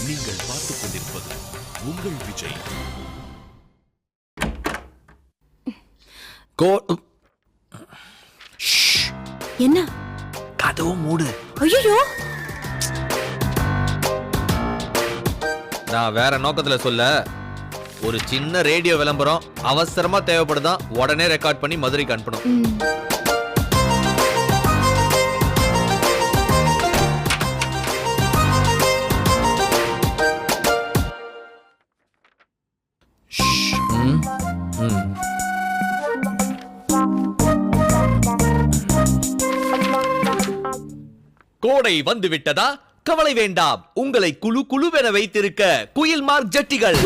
நீங்கள் பார்த்துக் கொண்டிருப்பது உங்கள் விஜய். என்ன? கதவு மூடு. ஐயோ, நான் வேற நோக்கத்துல சொல்ல, ஒரு சின்ன ரேடியோ விளம்பரம் அவசரமா தேவைப்படுதான், உடனே ரெக்கார்ட் பண்ணி மதுரைக்கு அனுப்பணும். கோடை வந்து விட்டதா? கவலை வேண்டாம், உங்களை குழு குழுவென வைத்திருக்க குயில் மார்க் ஜட்டிகள்.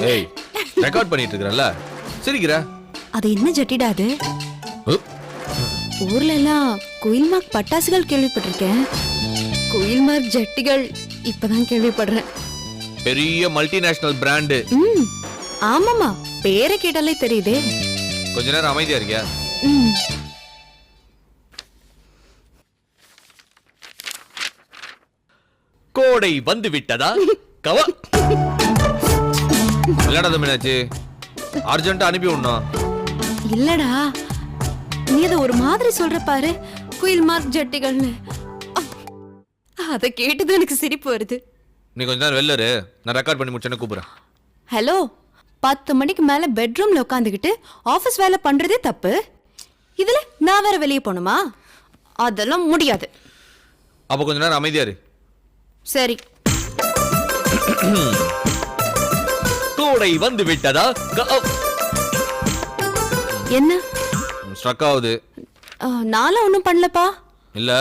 ஏய், ரெக்கார்ட் பண்ணிட்டு இருக்கறல்ல, சிரிக்கிற? அது என்ன ஜட்டிடா அது? ஊர்ல எல்லாம் குயில் மார்க் பட்டாசுகள் கேள்விப்பட்டிருக்கேன், குயில் மார்க் ஜட்டிகள் இப்பதான் கேள்விப்படுறேன். பெரிய மல்டிநேஷனல் பிராண்டு. ஆமாமா, பேரை கேட்டாலே தெரியுதே. கொஞ்ச நேரம் அமைதியா இருக்கியா? கோடை வந்து விட்டதா? விளையாடாத மீனாட்சி, அர்ஜென்ட்டா அனுப்பி விடணும். இல்லடா, நீ அத ஒரு மாதிரி சொல்ற பாரு, குயில் மார்க் ஜட்டிகள்னு. அத கேட்டது எனக்கு சிரிப்பு வருது. நீ கொஞ்ச நேரம் வெளில இரு, நான் ரெக்கார்ட் பண்ணி முடிச்சேன்னு கூப்பிடுறேன். ஹலோ, 10 மணிக்கு மேல பெட்ரூம்ல உட்காந்துக்கிட்டு ஆபீஸ் வேலை பண்றதே தப்பு. இதுல நான் வேற வெளியே போணுமா? அதெல்லாம் முடியாது. அப்ப கொஞ்ச நேரம் அமைதியா இரு. சரி. கோடை வந்து விட்டதா? என்ன ஸ்ட்ரக் ஆகுது? நானும் ஒன்றும் பண்ணலப்பா. இல்ல,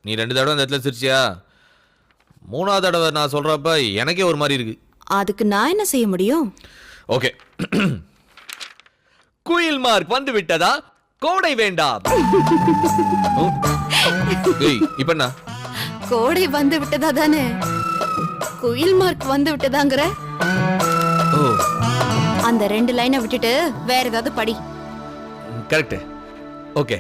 நீ 2 தடவை அந்த இடத்துல சிரிச்சியா, 3ஆவது தடவை நான் சொல்றப்ப எனக்கே ஒரு மாதிரி இருக்கு. அதுக்கு நான் என்ன செய்ய முடியும்? ஓகே. குயில் மார்க் வந்து விட்டதா? கோடை வேண்டாம். இப்ப என்ன? கோடை வந்து விட்டதா தானே, குயில் மார்க் வந்து விட்டதாங்கற. அந்த 2 லைனை விட்டுட்டு வேற ஏதாவது படி. கரெக்ட். ஓகே.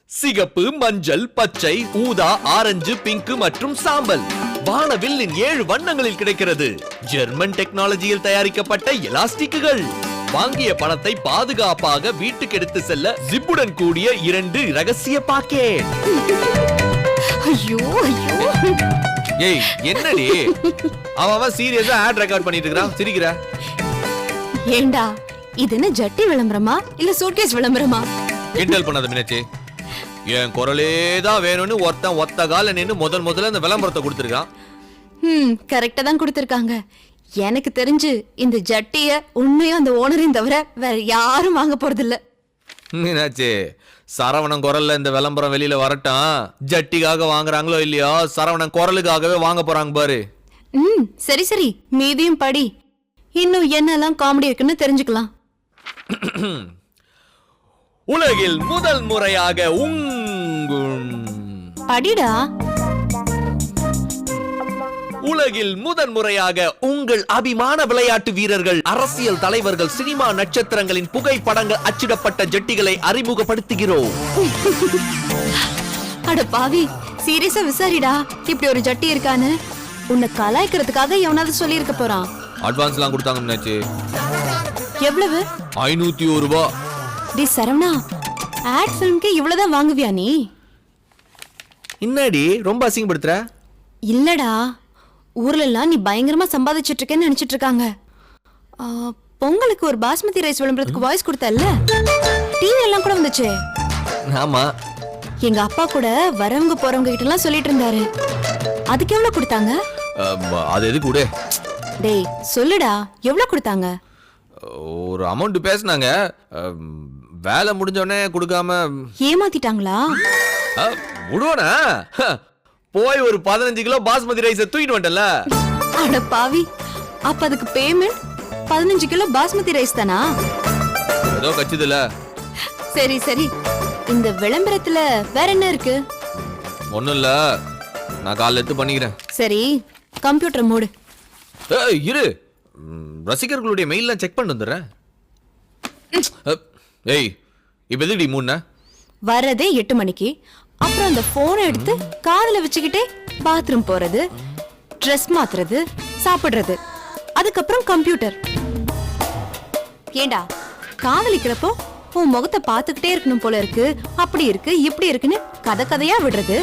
சிகப்பு, மஞ்சள், பச்சை, ஊதா, ஆரஞ்சு, பிங்க் மற்றும் சாம்பல் வானவில்லின் 7 வண்ணங்களில் கிடைக்கிறது. ஜெர்மன் டெக்னாலஜியில் தயாரிக்கப்பட்ட எலாஸ்டிக்குகள். வாங்கிய பணத்தை பாதுகாப்பாக வீட்டுக்கு எடுத்து செல்ல ஜிப்புடன் கூடிய 2 ரகசிய பாக்கெட். ஐயோ ஐயோ. ஏய், என்னடி அவன் சீரியஸா ஆட் ரெக்கார்ட் பண்ணிட்டு இருக்கான், சிரிக்கிற? ஏண்டா, இது என்ன ஜட்டி விளம்பரமா இல்ல சூட்கேஸ் விளம்பரமா? கிண்டல் பண்ணாத மீனாட்சி. என் குரலே தான் வேணும்னு ஒருத்தன் ஒத்த கால நின்னு முதல்ல இந்த விளம்பரத்தை கொடுத்திருக்கான். கரெக்டா தான் கொடுத்திருக்காங்க. எனக்கு தெரிஞ்சு இந்த ஜட்டிய உண்மையா அந்த ஓனரையும் தவிர வேற யாரும் வாங்க போறது இல்ல. மீனாட்சி, சரவணன் குரல்ல இந்த விளம்பரம் வெளியில வரட்டும். ஜட்டிக்காக வாங்குறாங்களோ இல்லையோ, சரவணன் குரலுக்காகவே வாங்க போறாங்க பாரு. சரி சரி, மீதியும் படி. இன்னும் என்னெல்லாம் காமெடி இருக்குன்னு தெரிஞ்சுக்கலாம். உலகில் முதல் முறையாக படிடா. உலகில் முதன் முறையாக உங்கள் அபிமான விளையாட்டு வீரர்கள், அரசியல் தலைவர்கள், சினிமா நட்சத்திரங்களின் புகைப்படங்கள் அச்சிடப்பட்ட ஜட்டிகளை அறிமுகப்படுத்துகிறோம். அட பாவி, சீரியஸா விசாரிடா, இப்படி ஒரு ஜட்டி இருக்கான்னு. உன்னை கலாய்க்கிறதுக்காக எவனாவது சொல்லி இருக்க போறான். அட்வான்ஸ்லாம் கொடுத்தாங்க மீனாட்சி. எவ்வளவு? 501 ரூபாய். டி சரவணா, ஆட் ஃபிலிம்க்கு இவ்வளவுதான் வாங்குவியா நீ? என்னடி ரொம்ப அசிங்கப்படுத்துற? இல்லடா, ஊர்ல எல்லாம் நீ பயங்கரமா சம்பாதிச்சிட்டு இருக்கேன்னு நினைச்சிட்டு இருக்காங்க. பொங்கலுக்கு ஒரு பாஸ்மதி ரைஸ் விளம்பரத்துக்கு வாய்ஸ் கொடுத்தல்ல, டிவி எல்லாம் கூட வந்துச்சு. ஆமா, எங்க அப்பா கூட வரவங்க போறவங்க கிட்ட எல்லாம் சொல்லிட்டு இருந்தாரு. அதுக்கு எவ்வளவு கொடுத்தாங்க? அது எது கூட? டேய் சொல்லுடா, எவ்வளவு கொடுத்தாங்க? ஒரு அமௌண்ட் பேசினாங்க, வேலை முடிஞ்சோடனே கொடுக்காம ஏமாத்திட்டாங்களா? விடுவானா? போய் ஒரு 15 கிலோ பாஸ்மதி ரைஸ் தூக்கிட்டு வந்துட்டல. அட பாவி, அப்ப அதுக்கு பேமெண்ட் 15 கிலோ பாஸ்மதி ரைஸ் தானா? ஏதோ கச்சிதுல. சரி சரி, இந்த விளம்பரத்துல வேற என்ன இருக்கு? ஒண்ணும் இல்ல, நான் காலைல எடுத்து பண்ணிக்கிறேன். சரி, கம்ப்யூட்டர் மூடு. இரு, ரசிகர்களுடைய மெயில்லாம் செக் பண்ணி வந்துடுறேன். ஏய், இப்ப எதுடி மூணு? வர்றதே 8 மணிக்கு. அப்புறம் அந்த போனை எடுத்து காதுல வச்சுக்கிட்டே பாத்ரூம் போறது, ட்ரெஸ் மாத்துறது, சாப்பிடுறது, அதுக்கப்புறம் கம்ப்யூட்டர். ஏண்டா காதலிக்கிறப்போ உன் முகத்தை பார்த்துக்கிட்டே இருக்கணும் போல இருக்கு, அப்படி இருக்கு இப்படி இருக்குன்னு கதை கதையா விடுறது.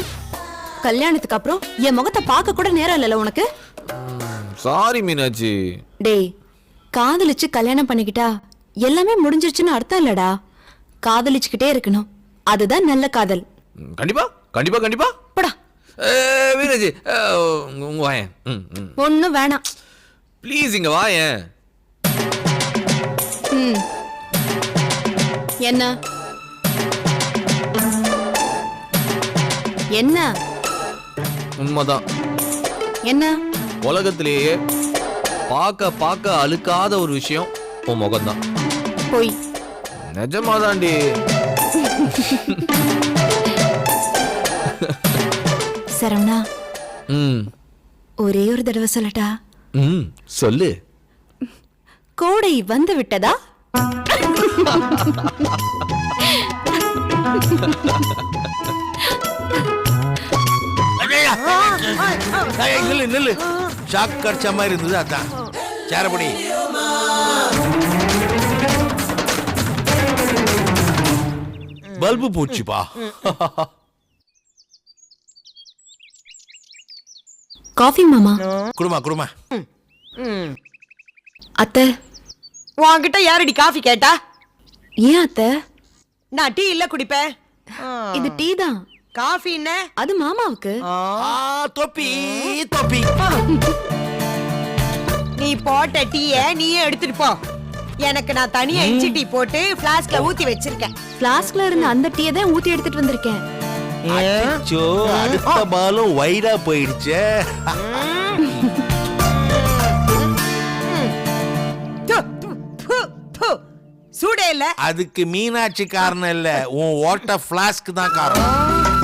கல்யாணத்துக்கு அப்புறம் என் முகத்தை பார்க்க கூட நேரம் இல்லைல்ல உனக்கு? சாரி மீனாட்சி. டேய், காதலிச்சு கல்யாணம் பண்ணிக்கிட்டா எல்லாமே முடிஞ்சிருச்சுன்னு அர்த்தம் இல்லடா. காதலிச்சுக்கிட்டே இருக்கணும், அதுதான் நல்ல காதல். கண்டிப்பா கண்டிப்பா கண்டிப்பா. போடா மீனாட்சி, உங்க வாயேன். ஒன்னும் வேணாம். ப்ளீஸ் இங்க வாயேன். என்ன என்ன உண்மைதான். என்ன? உலகத்திலேயே பார்க்க பார்க்க அழுக்காத ஒரு விஷயம் உன் முகம்தான். போய் நிஜமாதாண்டி. சரவணா, ஒரே ஒரு தடவை சொல்லட்டா? சொல்லு. கோடை வந்து விட்டதா? நில்லு நில்லு, ஷாக் கடிச்ச மாதிரி இருந்தது, அதான் சேரப்படி. பல்பு போச்சுப்பா. காஃபி மாமா. குடுமா குடுமா. அத்தை, உன்கிட்ட யாரடி காஃபி கேட்டா? ஏன் அத்தை? நான் டீ இல்ல குடிப்பேன். இது டீ தான். காஃபி என்ன? அது மாமாவுக்கு. தொப்பி தொப்பி. நீ போட்ட டீய நீயே எடுத்துட்டு போ. எனக்கு நான் தனியா இஞ்சி டீ போட்டு பிளாஸ்க்ல ஊத்தி வச்சிருக்கேன். பிளாஸ்க்ல இருந்த அந்த டீயை தான் ஊத்தி எடுத்துட்டு வந்திருக்கேன். அச்சோ, அடுத்த பாலும் வைடா போயிடுச்சே. சூடே இல்ல. அதுக்கு மீனாட்சி காரணம் இல்ல, உன் வாட்டர் பிளாஸ்க் தான் காரணம்.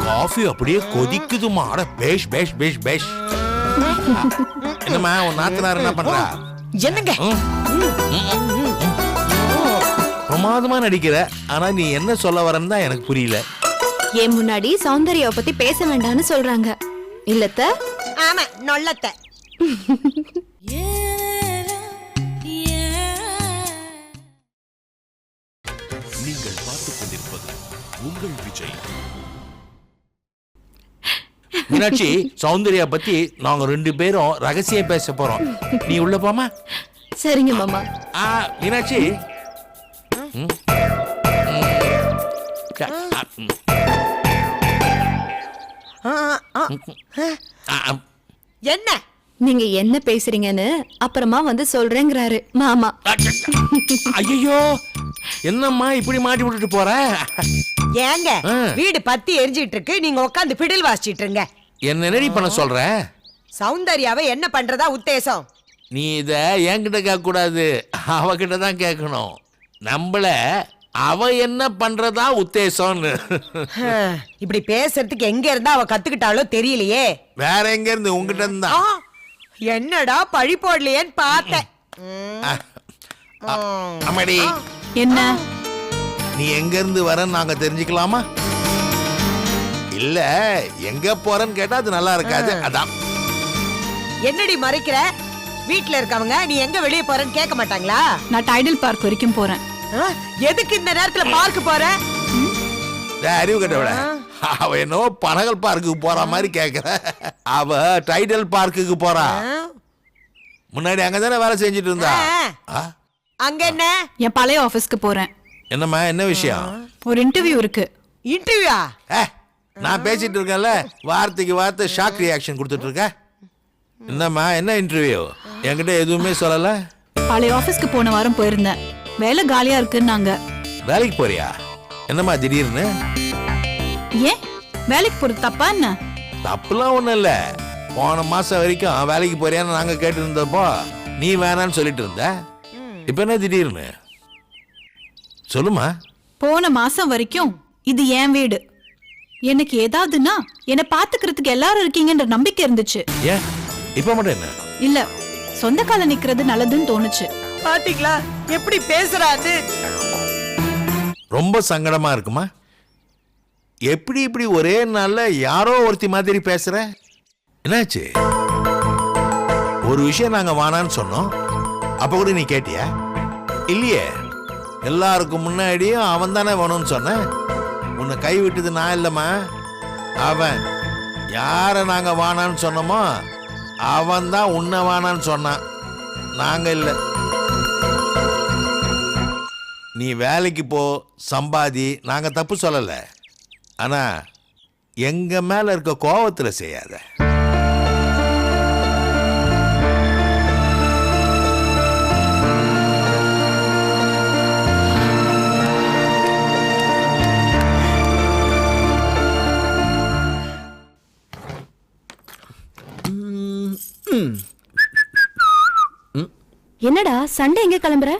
காஃபி அப்படியே கொதிக்குதுமா. அட பேஷ் பேஷ் பேஷ் பேஷ். என்னம்மா உன் நாத்தனார் என்ன பண்றா? என்னங்க பிரமாதமா நடிக்கிற, ஆனா நீ என்ன சொல்ல வரன்னு தான் எனக்கு புரியல. என் முன்னாடி சௌந்தர்யாவை பத்தி பேச வேண்டாம்னு சொல்றாங்க இல்லத்த? ஆமா, நொல்லத்த. நீங்கள் பார்த்துக் கொண்டிருப்பது உங்கள் விஜய். மீனாட்சி, சௌந்தர்யா பத்தி நாங்க 2 பேரும் ரகசியம் பேச போறோம். நீ உள்ள போமா. சரிங்க மாமா. மீனாட்சி, என்ன நீங்க என்ன பேசுறீங்கன்னு அப்புறமா வந்து சொல்றேங்கிறாரு மாமா. ஐயோ, என்னம்மா இப்படி மாட்டி விட்டுட்டு போற? ஏங்க வீடு பத்தி எரிஞ்சிட்டு இருக்கு, நீங்க உட்கார்ந்து பிடில் வாசிச்சிட்டு இருங்க. என்ன ரெடி பண்ண சொல்ற? சௌந்தர்யாவை என்ன பண்றதா உத்தேசம்? நீ இத என்கிட்ட கேட்க கூடாது, அவகிட்ட தான் கேட்கணும். நம்மள அவ என்ன பண்றதா உத்தேசம்னு. இப்படி பேசுறதுக்கு எங்க இருந்தா அவ கத்துக்கிட்டாலோ தெரியலையே. வேற எங்க இருந்து? உங்ககிட்ட இருந்தா. என்னடா பழி போடலையேன்னு பார்த்தேன். அம்மாடி, என்ன? நீ எங்க இருந்து வரன்னு நாங்க தெரிஞ்சுக்கலாமா? இல்ல எங்க போறன்னு கேட்டா அது நல்லா இருக்காது, அதான். என்னடி மறைக்கிற? வீட்ல இருக்கவங்க நீ எங்க வெளிய போறன்னு கேட்க மாட்டாங்களா? நான் டைடல் பார்க் வரைக்கும் போறேன். எதுக்கு இந்த நேரத்துல பார்க் போற? அறிவு கட்டவிட, அவ என்னவோ பனகல் பார்க்குக்கு போற மாதிரி கேக்குற. அவ டைடல் பார்க்குக்கு போறா. முன்னாடி அங்கதானே வேலை செஞ்சுட்டு இருந்தா. அங்க என்ன? என் பழைய ஆபீஸ்க்கு போறேன். என்னம்மா, என்ன விஷயம்? ஒரு இன்டர்வியூ இருக்கு. இன்டர்வியூயா? நான் பேசிட்டு இருக்கேன்ல, வார்த்தைக்கு வார்த்தை ஷாக் ரியாக்ஷன் கொடுத்துட்டு இருக்க. என்னம்மா, என்ன இன்டர்வியூ? என்கிட்ட எதுவுமே சொல்லல. பழைய ஆபீஸ்க்கு போன வாரம் போயிருந்தேன். வேலை காலியா இருக்குன்னாங்க. வேலைக்கு போறியா? என்னம்மா திடீர்னு? ஏன் வேலைக்கு போறது தப்பா என்ன? தப்புலாம் ஒண்ணும் இல்ல. போன மாசம் வரைக்கும் வேலைக்கு போறியான்னு நாங்க கேட்டு இருந்தப்போ நீ வேணான்னு சொல்லிட்டு இருந்த. இப்ப என்ன திடீர்னு? சொல்லுமா. போன மாசம் வரைக்கும் இது என் வீடு. எனக்கு ஏதாவதுன்னா என்ன பாத்துக்கிறதுக்கு எல்லாரும் இருக்கீங்கன்ற நம்பிக்கை இருந்துச்சு. ஏன் இப்ப மட்டும் என்ன? இல்ல, சொந்த கால நிக்கிறது நல்லதுன்னு தோணுச்சு. பாத்தீங்களா எப்படி பேசுறாரு? ரொம்ப சங்கடமா இருக்குமா? எப்படி இப்படி ஒரே நாள்ல யாரோ ஒருத்தி மாதிரி பேசுற? என்னாச்சு? ஒரு விஷயம் நாங்க வானான்னு சொன்னோம், அப்ப கூட நீ கேட்டியா? இல்லையே. எல்லாருக்கும் முன்னாடியும் அவன் தானே வேணும்னு சொன்ன. உன்னை கை விட்டது நான் இல்லம்மா, அவன். யார நாங்க வானான்னு சொன்னோமோ அவன் தான் உன்னை வானான்னு சொன்னான், நாங்க இல்ல. நீ வேலைக்கு போ, சம்பாதி, நாங்க தப்பு சொல்லல. ஆனா எங்க மேல இருக்க கோவத்துல செய்யாத. என்னடா சண்டே எங்க கிளம்புற?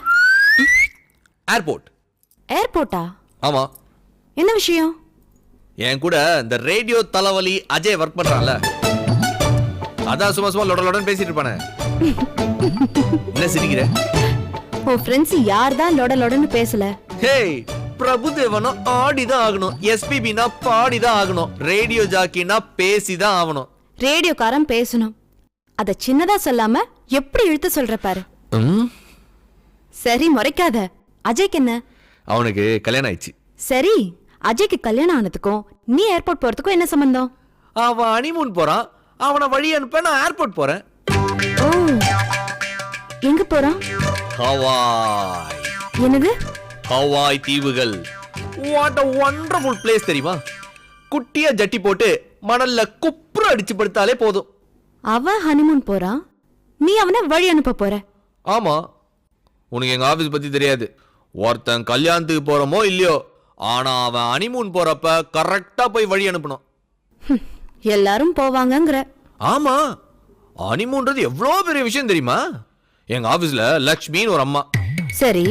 ஏர்போர்ட். ஏர்போர்ட்டா? ஆமா. என்ன விஷயம்? என் கூட இந்த ரேடியோ தலைவலி அஜய் ஒர்க் பண்றான்ல, அதான் சும்மா சும்மா லொடலொடன்னு பேசிட்டு இருப்பானே. என்ன சிரிக்கிற? உன் ஃப்ரெண்ட்ஸ் யார் தான் லொட லொடன்னு பேசல? ஹேய், பிரபுதேவனா ஆடிதான் ஆகணும், எஸ்பிபினா பாடிதான் ஆகணும், ரேடியோ ஜாக்கினா பேசிதான் ஆகணும். ரேடியோக்காரன் பேசணும், அத சின்னதா சொல்லாம எப்படி இழுத்து சொல்ற பாரு. சரி முறைக்காத. அஜய்க்கு என்ன? அவனுக்கு கல்யாணம் ஆயிடுச்சு. சரி, அஜய்க்கு கல்யாணம் ஆனதுக்கும் நீ ஏர்போர்ட் போறதுக்கும் என்ன சம்பந்தம்? அவன் ஹனிமூன் போறான், அவனை வழி அனுப்ப நான் ஏர்போர்ட் போறேன். ஓ, எங்க போறான்? ஹவாய். என்னது? ஹவாய் தீவுகள். வாட் a wonderful place தெரியுமா? குட்டியா ஜட்டி போட்டு மணல்ல குப்புற அடிச்சு படுத்தாலே போதும். அவன் ஹனிமூன் போறான், நீ அவனை வழி அனுப்ப போற. ஆமா, உனக்கு எங்க ஆபீஸ் பத்தி தெரியாது. ஒருத்தன் கல்யாணத்துக்கு போறமோ இல்லையோ, ஆனா அவன் ஹனிமூன் போறப்ப கரெக்டா போய் வழி அனுப்பணும். எல்லாரும் போவாங்கங்கற. ஆமா, ஹனிமூன்றது எவ்வளவு பெரிய விஷயம் தெரியுமா? எங்க ஆபீஸ்ல லக்ஷ்மின்னு ஒரு அம்மா, சரி,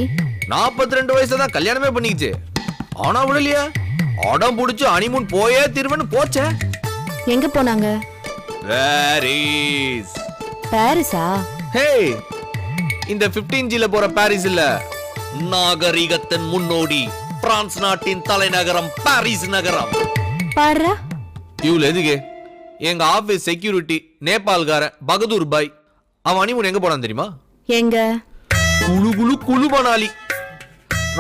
42 வயசுல தான் கல்யாணமே பண்ணிக்கிச்சு. ஆனா விடலையா, அடம் புடிச்சு ஹனிமூன் போயே திருவன்னு போச்சே. எங்க போனாங்க? பாரிஸ். பாரிஸா? ஹே, இந்த 15Gல போற பாரிஸ் இல்ல, நாகரிகத்தின் முன்னோடி பிரான்ஸ் நாட்டின் தலைநகரம் பாரிஸ் நகரம். பாரு, இவ்வளவு எதுக்கு? எங்க ஆபீஸ் செக்யூரிட்டி நேபாள்காரன் பகதூர் பாய், அவன் ஹனிமூன் எங்க போனான் தெரியுமா? எங்க? குளு குளு குளு மணாலி.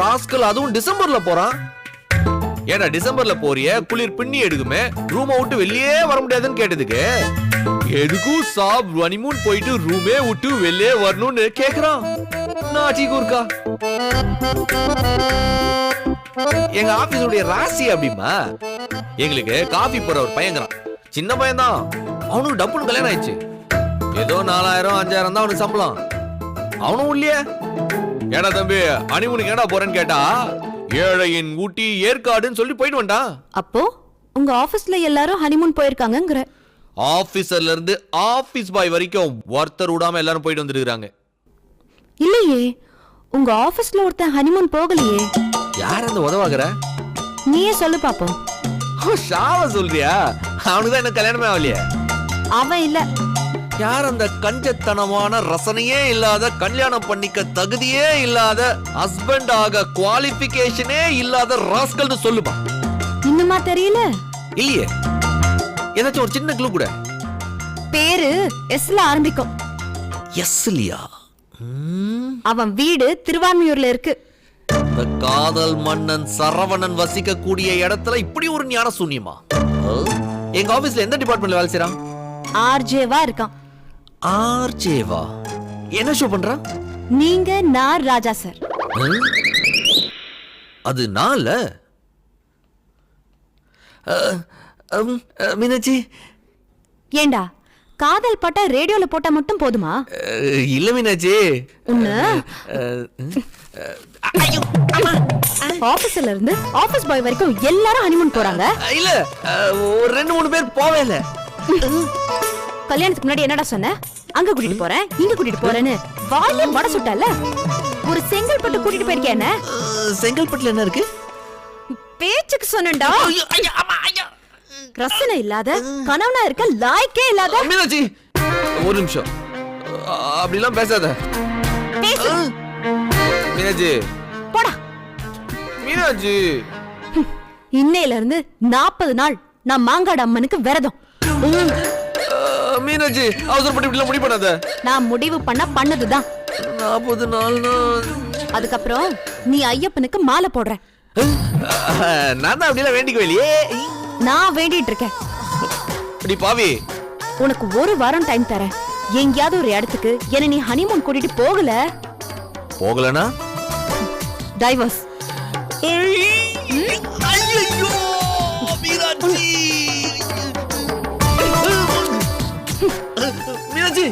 ராஸ்கல், அதுவும் டிசம்பர்ல போறான். ஏன்னா டிசம்பர்ல போறிய, குளிர் பின்னி எடுக்குமே, ரூமை விட்டு வெளியே வர முடியாதுன்னு கேட்டதுக்கு எதுக்கும் சாப் ஹனிமூன் போயிட்டு ரூமே விட்டு வெளியே வரணும்னு கேக்குறான். நாச்சி கூர்க்கா. எங்க ஆபீஸுடைய ராசி அப்படிமா, எங்களுக்கு காபி போற ஒரு பையங்கிறான், சின்ன பையன் தான், அவனுக்கு டப்புன்னு கல்யாணம் ஆயிடுச்சு. ஏதோ 4000 5000 தான் அவனுக்கு சம்பளம். அவனும் இல்லையே. ஏடா தம்பி, ஹனிமூனுக்கு ஏடா போறேன்னு கேட்டா, ஏழையின் ஊட்டி ஏற்காடுன்னு சொல்லி போயிட்டு வந்தான். அப்போ உங்க ஆபீஸ்ல எல்லாரும் ஹனிமூன் போயிருக்காங்கங்கற. ஆபீசர்ல இருந்து ஆபீஸ் பாய் வரைக்கும் ஒருத்தர் விடாம எல்லாரும் போயிட்டு வந்துருக்காங்க. இல்லையே, உங்க ஆபீஸ்ல ஒருத்தன் ஹனிமூன் போகலையே. யார் அந்த உதவாகற? நீயே சொல்லு பாப்போம். ஷாவ சொல்றியா? அவனுக்கு தான் என்ன கல்யாணமே ஆகலையே. அவன் இல்ல. யார் அந்த கஞ்சத்தனமான ரசனையே இல்லாத, கல்யாணம் பண்ணிக்க தகுதியே இல்லாத, ஹஸ்பண்ட் ஆக குவாலிஃபிகேஷனே இல்லாத ராஸ்கல்னு சொல்லுமா? இன்னுமா தெரியல? இல்லையே. ஏதாச்சும் ஒரு சின்ன க்ளூ கூட. பேரு எஸ்ல ஆரம்பிக்கும். எஸ்லியா? அவன் வீடு திருவான்மியூர்ல இருக்கு. இந்த காதல் மன்னன் சரவணன் வசிக்க கூடிய இடத்துல இப்படி ஒரு ஞான சூன்யமா? எங்க ஆபீஸ்ல எந்த டிபார்ட்மெண்ட்ல வேலை செய்றான்? ஆர்ஜேவா இருக்கான். ஆர்ஜேவா? என்ன ஷோ பண்றான்? நீங்க நான் ராஜா சார். அது நான்ல. மீனாட்சி. ஏண்டா, காதல் பாட்டா ரேடியோல போட்டா மட்டும் போதுமா? இல்ல மீனாட்சி, ஆபீஸ்ல இருந்து ஆபீஸ் பாய் வரைக்கும் எல்லாரும் ஹனிமூன் போறாங்க. இல்ல, ஒரு 2-3 பேர் போவே இல்ல. கல்யாணத்துக்கு முன்னாடி என்னடா சொன்ன? அங்க கூட்டிட்டு போறேன், இங்க கூட்டிட்டு போறேன்னு வாயில வட சுட்டல. ஒரு செங்கல்பட்டு கூட்டிட்டு போயிருக்கேன். என்ன செங்கல்பட்டுல என்ன இருக்கு? பேச்சுக்கு சொன்னேன்டா. ரசனை இல்லாத, கனவனா இருக்க லாய்க்கே இல்லாத. மீனாட்சி, ஒரு நிமிஷம், அப்படிலாம் பேசாத. மீனாட்சி, போடா. மீனாட்சி. இன்னையில இருந்து 40 நாள் நான் மாங்காடு அம்மனுக்கு விரதம். மீனாட்சி அவசரப்பட்டு இப்படி முடிவு பண்ணாத. நான் முடிவு பண்ணதுதான். 40 நாள்னா அதுக்கப்புறம் நீ ஐயப்பனுக்கு மாலை போடுற. நான் தான் அப்படிலாம் வேண்டிக்கவே இல்லையே. நான் வேண்டிட்டு இருக்கேன். அடி பாவி, உனக்கு 1 வாரம் டைம் தரேன். எங்கேயாவது ஒரு இடத்துக்கு என்ன நீ ஹனிமூன் கூட்டிட்டு போகலனா டைவர்ஸ். ஐயோ மீனாட்சி, மீனாட்சி,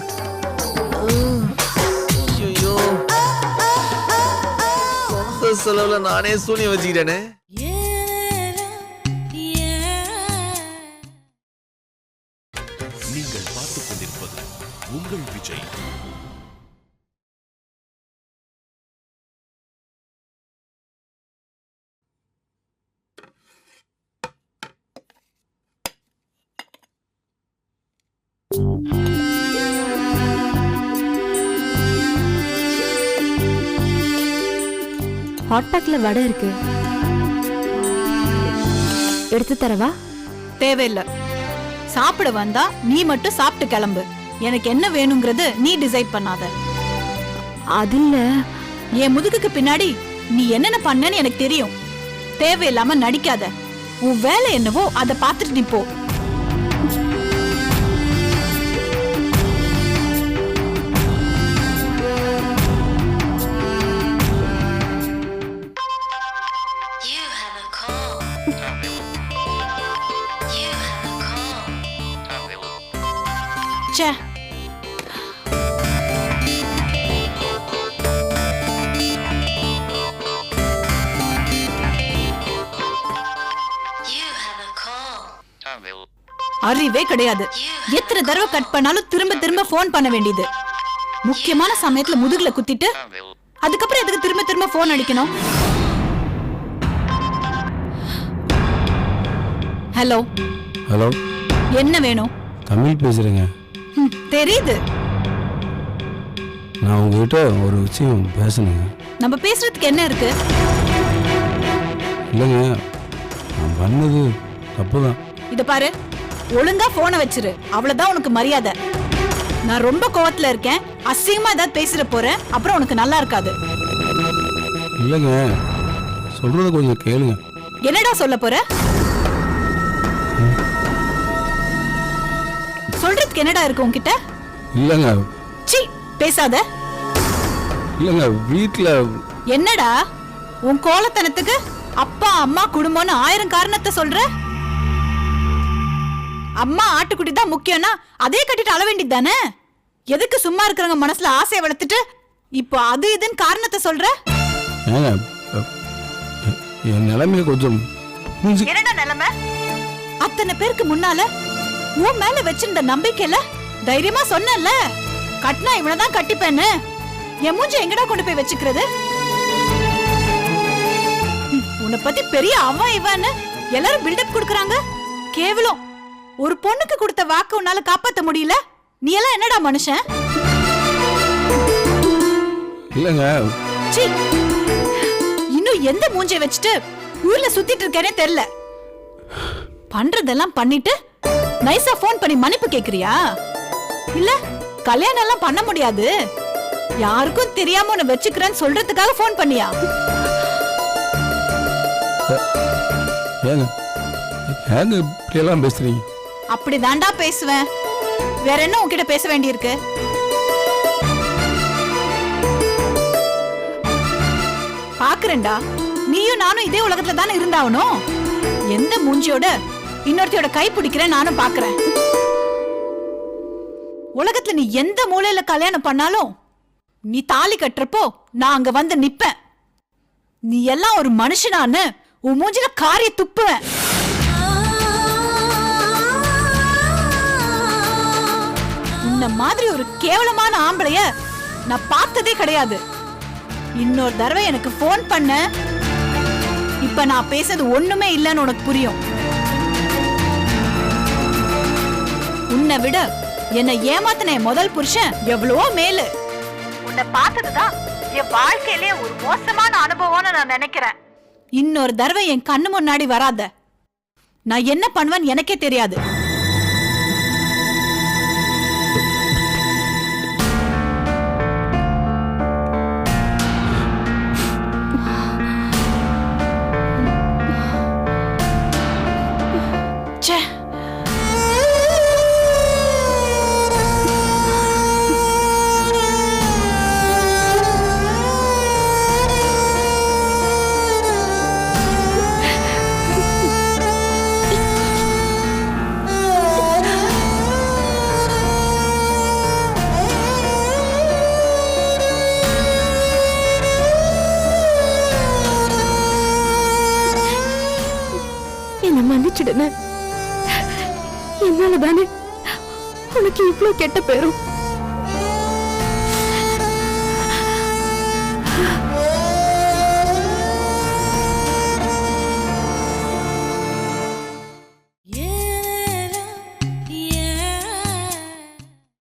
ஐயோ சொந்த செலவுல நானே சூனியம் வச்சுக்கிட்டேனே. நீங்கள் பார்த்துக் கொண்டிருப்பது உங்கள் விஜய். ஹாட் பேக்ல வடை இருக்கு, எடுத்து தரவா? தேவையில்ல. சாப்பிட வந்தா நீ மட்டும் சாப்பிட்டு கிளம்பு. எனக்கு என்ன வேணுங்கிறது நீ டிசைட் பண்ணாத. அது இல்ல, என் முதுகுக்கு பின்னாடி நீ என்னென்ன பண்ணன்னு எனக்கு தெரியும். தேவையில்லாம நடிக்காத. உன் வேலை என்னவோ அதை பார்த்துட்டு நீ போ. ச்சே, அறிவே கிடையாது. எத்தனை தடவை கட் பண்ணாலும் திரும்ப திரும்ப போன் பண்ண வேண்டியது. முக்கியமான சமயத்துல முதுகுல குத்திட்டு அதுக்கப்புறம் எதுக்கு திரும்ப திரும்ப போன் அடிக்கணும்? ஹலோ ஹலோ, என்ன வேணும்? தமிழ் பேசுகிறேங்க. தெரியுது. நான் உங்ககிட்ட ஒரு விஷயம் பேசணுங்க. நம்ம பேசுறதுக்கு என்ன இருக்கு? இல்லைங்க, நான் பண்ணது தப்பு தான். இத பாரு, ஒழுங்கா போனை வச்சிரு. அவ்வளவுதான் உனக்கு மரியாதை. நான் ரொம்ப கோவத்துல இருக்கேன். அசிங்கமா ஏதாவது பேசிட போறேன், அப்புறம் உனக்கு நல்லா இருக்காது. இல்லைங்க, சொல்றத கொஞ்சம் கேளுங்க. என்னடா சொல்ல போற? சொல்றதுக்கு என்னடா இருக்கு உன்கிட்ட? இல்லைங்க. சீ, பேசாத. இல்லைங்க, வீட்டுல என்னடா உன் கோலத்தனத்துக்கு அப்பா அம்மா குடும்பம்னு 1000 காரணத்தை சொல்ற. அம்மா ஆட்டுக்குட்டி தான் முக்கியம்னா அதே கட்டிட்டு அள வேண்டியது தானே? எதுக்கு சும்மா இருக்கிறவங்க மனசுல ஆசையை வளர்த்துட்டு இப்போ அது இதுன்னு காரணத்தை சொல்ற? ஏங்க, என் நிலைமைய கொஞ்சம் என்னடா நிலைமை? அத்தனை பேருக்கு முன்னால உன் மேல வச்சிருந்த நம்பிக்கையில தைரியமா சொன்னல, கட்டினா இவனதான் கட்டிப்பேன்னு. என் மூஞ்ச எங்கடா கொண்டு போய் வச்சுக்கிறது? உன்னை பத்தி பெரிய அவன் இவன்னு எல்லாரும் பில்டப் கொடுக்கறாங்க. கேவலம் ஒரு பொண்ணுக்கு கொடுத்த வாக்கு உன்னால காப்பாத்த முடியல. நீ எல்லாம் என்னடா மனுஷன்? இல்லைங்க. சீ, இன்னும் எந்த மூஞ்சை வச்சுட்டு ஊர்ல சுத்திட்டு இருக்கேனே தெரியல. பண்றதெல்லாம் பண்ணிட்டு நைஸா போன் பண்ணி மன்னிப்பு கேக்குறியா? இல்ல கல்யாணம் எல்லாம் பண்ண முடியாது, யாருக்கும் தெரியாம உன்னை வச்சுக்கிறேன்னு சொல்றதுக்காக போன் பண்ணியா? ஏங்க, ஏங்க இப்படியெல்லாம் பேசுறீங்க? அப்படிதான்டா பேசுவேன். வேற என்ன உன்கிட்ட பேச வேண்டியிருக்கு? பாக்குறேன்டா, நீயும் நானும் இதே உலகத்துல தானே இருந்தாவணும். எந்த மூஞ்சியோட இன்னொருத்தையோட கை பிடிக்கிறேன் நானும் பாக்குறேன். உலகத்துல நீ எந்த மூலையில கல்யாணம் பண்ணாலும் நீ தாலி கட்டுறப்போ நான் அங்க வந்து நிப்பேன். நீ எல்லாம் ஒரு மனுஷனான்னு உன் மூஞ்சில காரிய துப்புவேன். உன்ன மாதிரி ஒரு கேவலமான ஆம்பளைய நான் பார்த்ததே கிடையாது. இன்னொரு தடவை எனக்கு போன் பண்ண, இப்ப நான் பேசுறது ஒண்ணுமே இல்லைன்னு உனக்கு புரியும். உன்னை விட என்னை ஏமாத்தின முதல் புருஷன் எவ்வளவோ மேலு. உன்னை பார்த்ததுதான் என் வாழ்க்கையிலே ஒரு மோசமான அனுபவம்னு நான் நினைக்கிறேன். இன்னொரு தடவை என் கண்ணு முன்னாடி வராத. நான் என்ன பண்ணுவேன்னு எனக்கே தெரியாது. ச்சே. என்ன மன்னிச்சிடுன. என்னால தானே உனக்கு இவ்ளோ கெட்ட பேரும்.